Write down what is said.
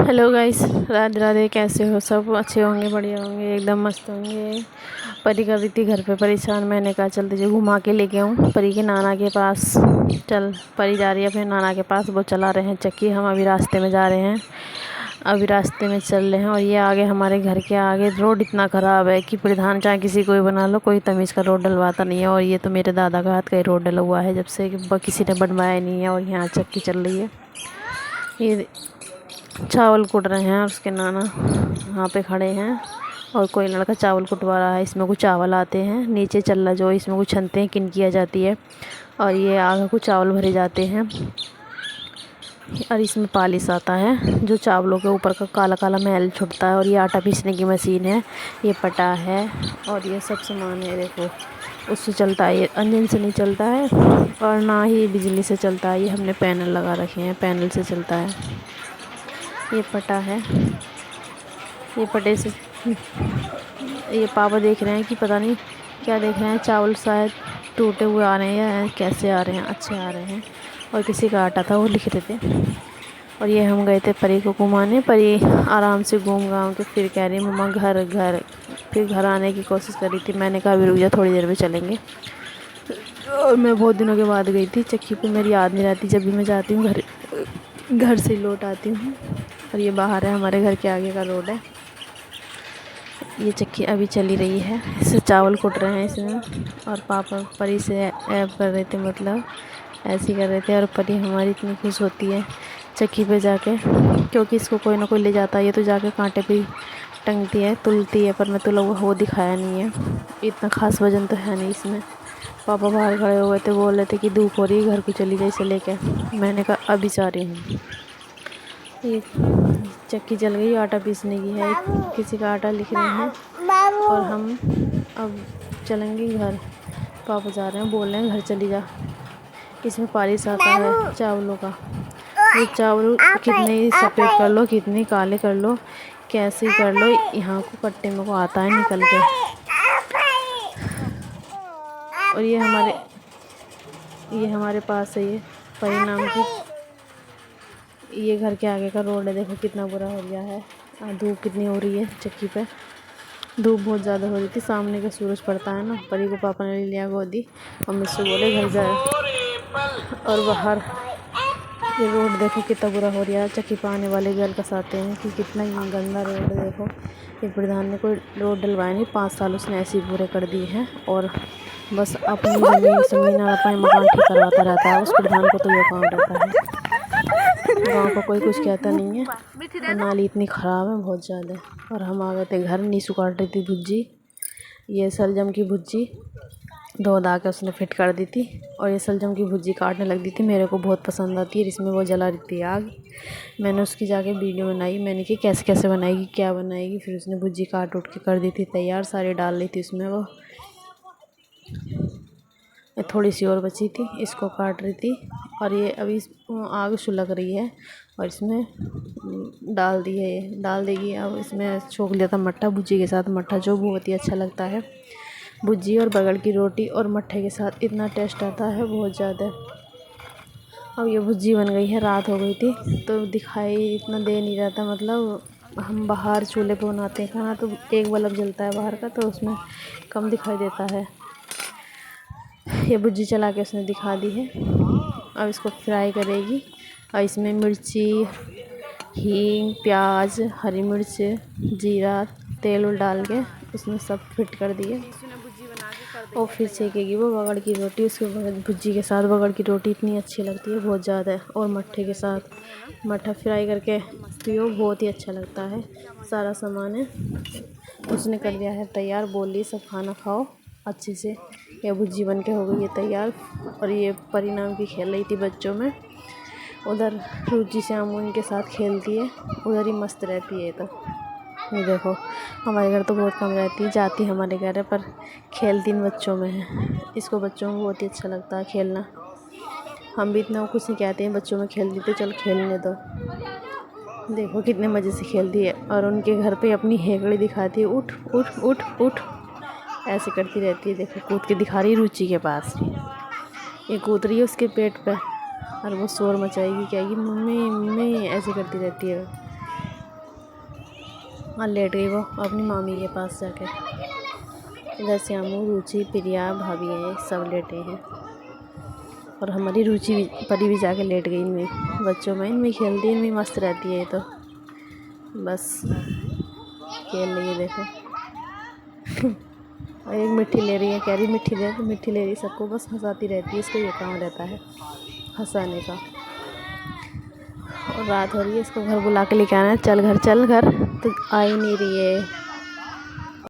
Hello guys, Radhe Radhe. कैसे हो? सब अच्छे होंगे, बढ़िया होंगे, एकदम मस्त होंगे। परी का भी थी घर पे परेशान। मैंने कहा चल तुझे घुमा के लेके आऊँ परी के नाना के पास। चल, परी जा रही है अपने नाना के पास। वो चला रहे हैं चक्की, हम अभी रास्ते में जा रहे हैं। अभी रास्ते में चल रहे हैं और ये आगे हमारे घर के आगे रोड इतना ख़राब है कि प्रधान चाहे किसी को भी बना लो, कोई तमीज़ का रोड डलवाता नहीं है। और ये तो मेरे दादा का हाथ का ही रोड डला हुआ है, जब से कि किसी ने बनवाया नहीं है। और यहाँ चक्की चल रही है। ये चावल कुट रहे हैं, उसके नाना वहाँ पे खड़े हैं और कोई लड़का चावल कुटवा रहा है। इसमें कुछ चावल आते हैं, नीचे चल रहा जो इसमें कुछ छनते हैं, किन किया जाती है और ये आगे कुछ चावल भरे जाते हैं। और इसमें पालिश आता है जो चावलों के ऊपर का काला काला मैल छुटता है। और ये आटा पीसने की मशीन है, ये पटा है और ये सब सामान है। देखो, उससे चलता है, ये इंजन से नहीं चलता है और ना ही बिजली से चलता है। ये हमने पैनल लगा रखे हैं, पैनल से चलता है। ये पटा है, ये पटे से ये पापा देख रहे हैं कि पता नहीं क्या देख रहे हैं। चावल शायद टूटे हुए आ रहे हैं या कैसे आ रहे हैं, अच्छे आ रहे हैं। और किसी का आटा था वो लिख रहे थे। और ये हम गए थे परी को घुमाने। परी आराम से घूम घाम के फिर कह रही मम्मा घर घर। फिर घर आने की कोशिश कर रही थी। मैंने कहा अभी रुक जा, थोड़ी देर में चलेंगे। और मैं बहुत दिनों के बाद गई थी चक्की पे, मेरी याद नहीं रहती। जब भी मैं जाती हूँ घर से लौट आती हूँ। और ये बाहर है, हमारे घर के आगे का रोड है। ये चक्की अभी चली रही है, इससे चावल कुट रहे हैं इसमें। और पापा परी से ऐप कर रहे थे, मतलब ऐसे ही कर रहे थे। और परी हमारी इतनी खुश होती है चक्की पे जाके, क्योंकि इसको कोई ना कोई ले जाता है। ये तो जाके कांटे पे टंगती है, तुलती है। पर मैं तो लोग वो दिखाया नहीं है, इतना खास वजन तो है नहीं इसमें। पापा बाहर खड़े हुए थे, बोल रहे थे कि धूप हो रही है, घर को चली जाए इसे लेके। मैंने कहा अभी जा रही हूँ। ये चक्की जल गई, आटा पीसने की है। किसी का आटा लिख रहे हैं और हम अब चलेंगे घर। पापा जा रहे हैं, बोल रहे हैं घर चली जा। इसमें पालिश आता है चावलों का। ये चावल कितने ही सफ़ेद कर लो, कितने काले कर लो, कैसे कर लो, यहाँ को कट्टे में को आता है निकल के। और ये हमारे पास है, ये परिणाम की। ये घर के आगे का रोड है, देखो कितना बुरा हो गया है। धूप कितनी हो रही है चक्की पे, धूप बहुत ज़्यादा हो रही थी। सामने का सूरज पड़ता है ना। परी को पापा ने ले लिया गोदी और मुझसे बोले घर जाए। और बाहर ये रोड देखो कितना बुरा हो रहा है। चक्की पे आने वाले भी हल्कसाते हैं कि कितना गंदा रोड है। देखो, ये प्रधान ने कोई रोड डलवाया नहीं, 5 साल उसने ऐसे ही पूरे कर दिए हैं। और बस अपनी ज़मीन और अपने मकान ठीक करवाता रहता है। उस प्रधान को तो ये काम रहता है, गाँव को कोई कुछ कहता नहीं है। और नाली इतनी ख़राब है बहुत ज़्यादा। और हम आ गए थे घर। नीसू काट रही थी भुज्जी, ये सलजम की भुज्जी धो धा के उसने फिट कर दी थी। और ये सलजम की भुज्जी काटने लग दी थी, मेरे को बहुत पसंद आती है। इसमें वो जला रही थी आग। मैंने उसकी जाके वीडियो बनाई, मैंने कि कैसे कैसे बनाएगी, क्या बनाएगी। फिर उसने भुज्जी काट उठ के कर दी थी तैयार, सारी डाल ली थी उसमें। वो थोड़ी सी और बची थी, इसको काट रही थी। और ये अभी आग सुलग रही है और इसमें डाल दी है, ये डाल देगी। अब इसमें छोंक लिया था मट्ठा भुज्जी के साथ। मट्ठा जो बहुत ही अच्छा लगता है, भुज्जी और बगल की रोटी और मट्ठे के साथ इतना टेस्ट आता है बहुत ज़्यादा। अब ये भुज्जी बन गई है, रात हो गई थी तो दिखाई इतना दे नहीं रहा था। मतलब हम बाहर चूल्हे पे बनाते हैं खाना, तो एक बल्ब जलता है बाहर का, तो उसमें कम दिखाई देता है। ये भुज्जी चला के उसने दिखा दी है। अब इसको फ्राई करेगी और इसमें मिर्ची, हींग, प्याज, हरी मिर्च, जीरा, तेल डाल के उसमें सब फिट कर दिए। और फिर सेकेगी वो बगड़ की रोटी। उसके भुज्जी के साथ बगड़ की रोटी इतनी अच्छी लगती है बहुत ज़्यादा। और मट्ठे के साथ मट्ठा फ्राई करके पियो, बहुत ही अच्छा लगता है। सारा सामान है उसने कर दिया है तैयार। बोली सब खाना खाओ अच्छे से। ये भुज्जी बन के हो गई है तैयार। और ये परिणाम की खेल रही थी बच्चों में। उधर रुचि श्याम उनके साथ खेलती है, उधर ही मस्त रहती है। तो ये देखो, हमारे घर तो बहुत कम रहती है, जाती हमारे घर है, पर खेलती इन बच्चों में है। इसको बच्चों में बहुत ही अच्छा लगता है खेलना। हम भी इतना कुछ नहीं कहते हैं, बच्चों में खेलती तो चल खेलने दो। देखो कितने मज़े से खेलती है। और उनके घर पे अपनी हेकड़ी दिखाती है, उठ उठ उठ उठ ऐसे करती रहती है। देखो कूद के दिखा रही है रुचि के पास, ये कूद रही है उसके पेट पे। और वो शोर मचाएगी, कहेगी मम्मी मम्मी ऐसे करती रहती है। और लेट गई वो अपनी मामी के पास जाके। इधर श्यामू, रुचि, प्रिया भाभी हैं, सब लेटे हैं। और हमारी रुचि भी, परी भी जाके लेट गई इनमें बच्चों में, इनमें खेलती है, इनमें मस्त रहती है। तो बस खेल रही है देखो। और एक मिट्टी ले रही है, कह रही मिट्टी दे, तो मिट्टी ले रही है, सबको बस हंसाती रहती है। इसको ये काम रहता है हंसाने का। और रात हो रही है, इसको घर बुला के लेके आना है, चल घर चल घर, तो आ ही नहीं रही है।